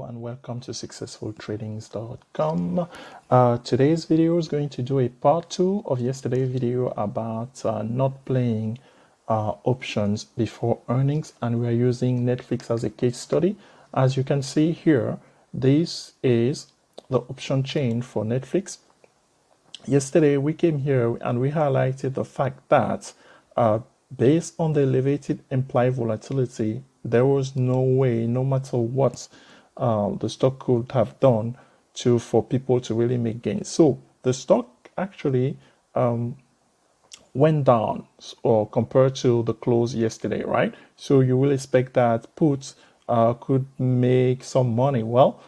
and welcome to successfultradings.com. Today's video is going to do a part 2 of yesterday's video about not playing options before earnings, and we are using Netflix as a case study. As you can see here, this is the option chain for Netflix. Yesterday we came here and we highlighted the fact that based on the elevated implied volatility, there was no way, no matter what the stock could have done for people to really make gains. So the stock actually went down or compared to the close yesterday, right? So you will expect that puts could make some money. Well,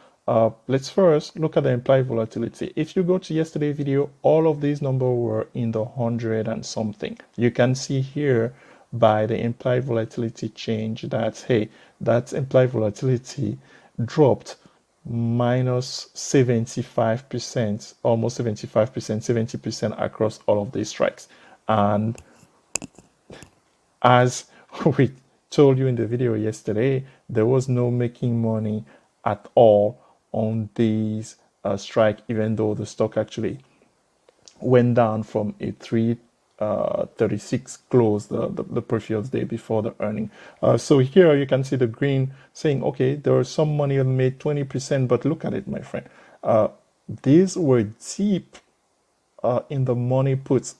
let's first look at the implied volatility. If you go to yesterday's video, all of these numbers were in the 100 and something. You can see here by the implied volatility change that, hey, that implied volatility dropped minus 75%, almost 75%, 70% across all of these strikes. And as we told you in the video yesterday, there was no making money at all on these strike, even though the stock actually went down from a 336 close the previous day before the earning. So here you can see the green saying, okay, there was some money made 20%, but look at it, my friend. These were deep in the money puts.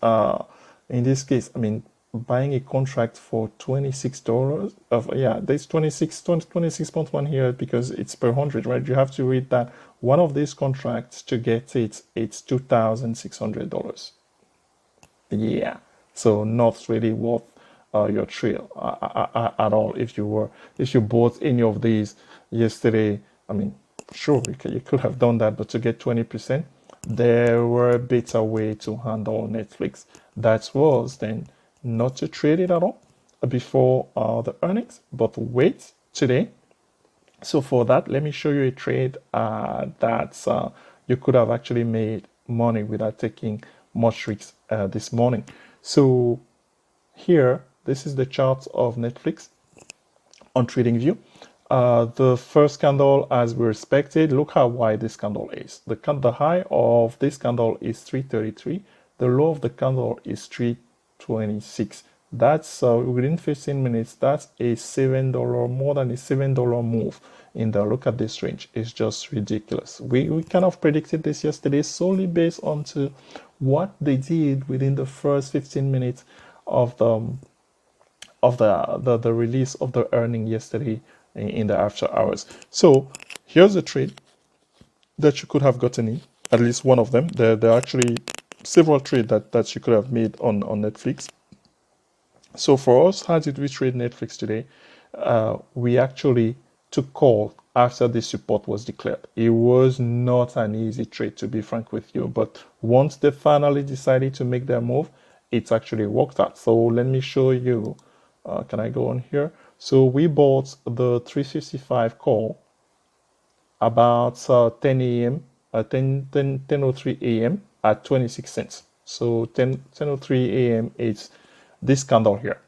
In this case, I mean, buying a contract for $26 there's 26.1 here because it's per 100, right? You have to read that one of these contracts to get it's $2,600. Yeah, so not really worth your trail at all. If you bought any of these yesterday, I mean, sure, you could have done that, but to get 20%, there were a better way to handle Netflix. That was then not to trade it at all before the earnings, but wait today. So for that, let me show you a trade that you could have actually made money without taking much risks this morning. So here, this is the chart of Netflix on TradingView. The first candle, as we expected, look how wide this candle is. The high of this candle is 333. The low of the candle is 326. That's within 15 minutes. That's a $7, more than a $7 move in the look at this range. It's just ridiculous. We kind of predicted this yesterday solely based on to what they did within the first 15 minutes of the release of the earning yesterday in the after hours. So here's a trade that you could have gotten in, at least one of them. There are actually several trades that you could have made on Netflix. So for us, how did we trade Netflix today? We actually took call after the support was declared. It was not an easy trade, to be frank with you, but once they finally decided to make their move, it's actually worked out. So let me show you. Can I go on here? So we bought the 355 call about 10 a.m. 10:03 a.m. at 26 cents. So 10:03 a.m. it's this candle here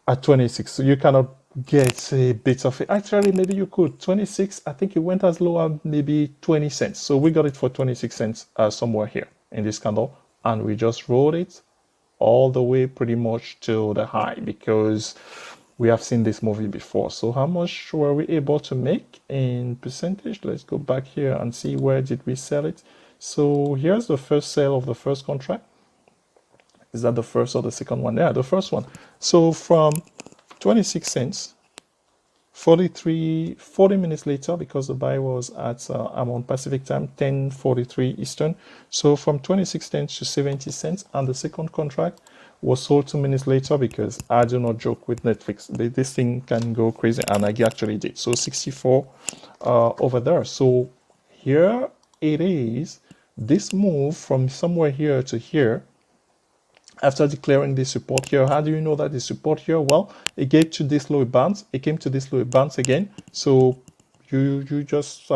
at 26. So you cannot get a bit of it. Actually, maybe you could. 26, I think it went as low as maybe 20 cents. So we got it for 26 cents somewhere here in this candle, and we just rolled it all the way pretty much to the high because we have seen this movie before. So how much were we able to make in percentage? Let's go back here and see where did we sell it. So here's the first sale of the first contract. Is that the first or the second one? Yeah, the first one. So from 26 cents, 40 minutes later, because the buy was at I'm on Pacific time, 10:43 Eastern. So from 26 cents to 70 cents, and the second contract was sold 2 minutes later because I do not joke with Netflix. This thing can go crazy, and I actually did. So 64 over there. So here it is. This move from somewhere here to here, after declaring the support here, how do you know that the support here? Well, it came to this low bounce. It came to this low bounce again. So you just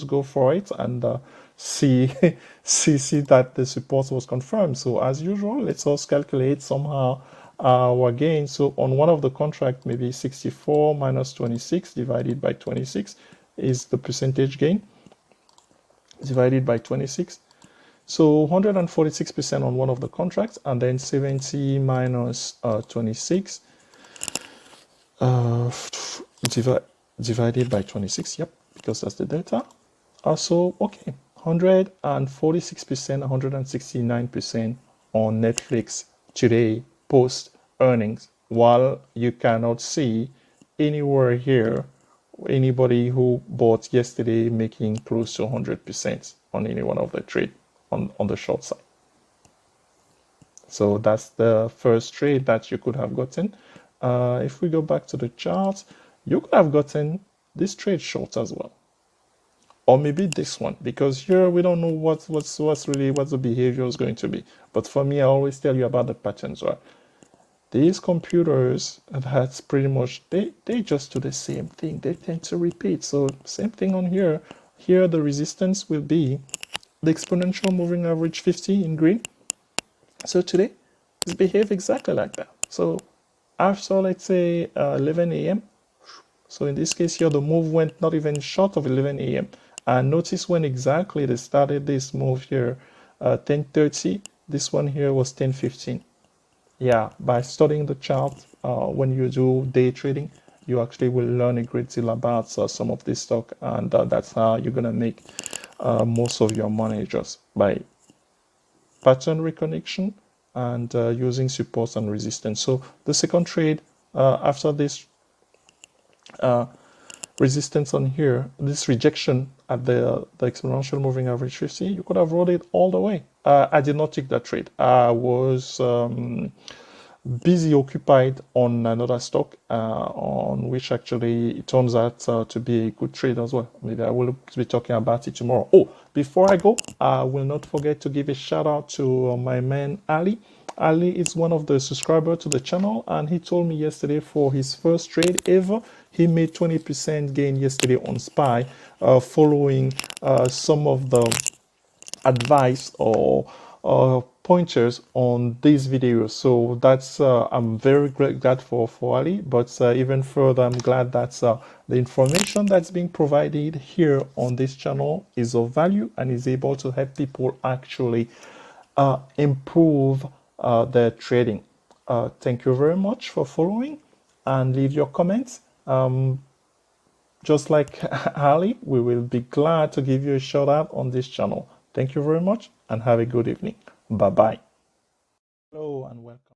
go for it and see that the support was confirmed. So as usual, let's also calculate somehow our gain. So on one of the contract, maybe 64 minus 26 divided by 26. is the percentage gain divided by 26. So 146% on one of the contracts, and then 70 minus 26 divided by 26. Yep, because that's the delta. Also, okay, 146%, 169% on Netflix today post earnings, while you cannot see anywhere here anybody who bought yesterday making close to 100% on any one of the trade on the short side. So that's the first trade that you could have gotten. If we go back to the chart, you could have gotten this trade short as well, or maybe this one, because here we don't know what's the behavior is going to be. But for me, I always tell you about the patterns, right? These computers, that's pretty much, they just do the same thing. They tend to repeat. So same thing on here. Here the resistance will be the exponential moving average 50 in green. So today it's behaved exactly like that. So after, let's say 11 a.m. So in this case here, the move went not even short of 11 a.m. And notice when exactly they started this move here, 10:30. This one here was 10:15. Yeah, by studying the chart, when you do day trading, you actually will learn a great deal about some of this stock, and that's how you're gonna make most of your money, just by pattern recognition and using supports and resistance. So the second trade after this resistance on here, this rejection at the exponential moving average 50, you could have rolled it all the way. I did not take that trade. I was busy occupied on another stock on which actually it turns out to be a good trade as well. Maybe I will be talking about it tomorrow. Oh, before I go, I will not forget to give a shout out to my man Ali. Ali is one of the subscribers to the channel, and he told me yesterday for his first trade ever, he made 20% gain yesterday on SPY, following some of the advice or pointers on these videos. So that's I'm very glad for Ali, but even further, I'm glad that the information that's being provided here on this channel is of value and is able to help people actually improve their trading. Thank you very much for following, and leave your comments. Just like Ali, we will be glad to give you a shout out on this channel. Thank you very much and have a good evening. Bye bye. Hello and welcome.